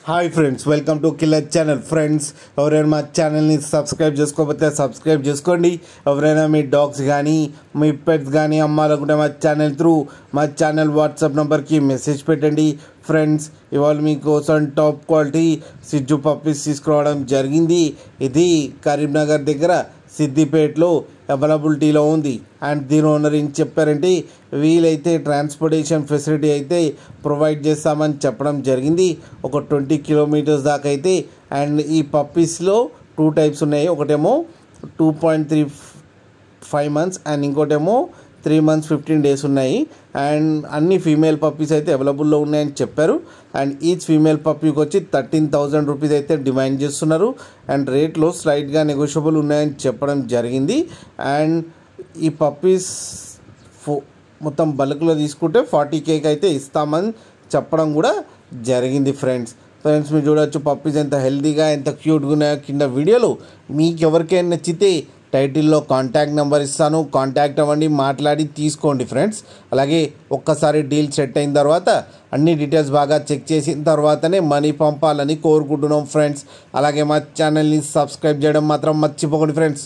Hi friends, welcome to killer channel. Friends, ఎవరైనా మా ఛానల్ని సబ్స్క్రైబ్ చేసుకోకపోతే సబ్స్క్రైబ్ చేసుకోండి. ఎవరైనా మీ డాగ్స్ కానీ మీ పెట్స్ కానీ అమ్మాలనుకుంటే మా ఛానల్ వాట్సాప్ నెంబర్కి మెసేజ్ పెట్టండి. ఫ్రెండ్స్, ఇవాళ మీకోసం టాప్ క్వాలిటీ సిజ్జు పప్పీస్ తీసుకురావడం జరిగింది. ఇది కరీంనగర్ దగ్గర సిద్దిపేటలో అవైలబిలిటీలో ఉంది. అండ్ దీని ఓనర్ ఏం చెప్పారంటే, వీలైతే ట్రాన్స్పోర్టేషన్ ఫెసిలిటీ అయితే ప్రొవైడ్ చేస్తామని చెప్పడం జరిగింది. ఒక 20 కిలోమీటర్స్ దాకా అయితే. అండ్ ఈ పప్పీస్లో 2 టైప్స్ ఉన్నాయి. ఒకటేమో 2.35 months అండ్ ఇంకోటేమో 3 months 15 days ఉన్నాయి. అండ్ అన్ని ఫీమేల్ పప్పీస్ అయితే అవైలబుల్లో ఉన్నాయని చెప్పారు. అండ్ ఈచ్ ఫీమేల్ పప్పీకి వచ్చి 13,000 రూపీస్ అయితే డిమాండ్ చేస్తున్నారు. అండ్ రేట్లో స్లైట్గా నెగోషియబుల్ ఉన్నాయని చెప్పడం జరిగింది. అండ్ ఈ పప్పీస్ మొత్తం బల్క్లో తీసుకుంటే 40K అయితే ఇస్తామని చెప్పడం కూడా జరిగింది. ఫ్రెండ్స్, మీరు చూడవచ్చు పప్పీస్ ఎంత హెల్తీగా ఎంత క్యూట్గా ఉన్నాయో. కింద వీడియోలో మీకు ఎవరికైనా నచ్చితే టైటిల్లో కాంటాక్ట్ నెంబర్ ఇస్తాను, కాంటాక్ట్ అవ్వండి, మాట్లాడి తీసుకోండి. ఫ్రెండ్స్, అలాగే ఒక్కసారి డీల్ సెట్ అయిన తర్వాత అన్ని డీటెయిల్స్ బాగా చెక్ చేసిన తర్వాతనే మనీ పంపాలని కోరుకుంటున్నాం. ఫ్రెండ్స్, అలాగే మా ఛానల్ని సబ్స్క్రైబ్ చేయడం మాత్రం మర్చిపోకండి. ఫ్రెండ్స్.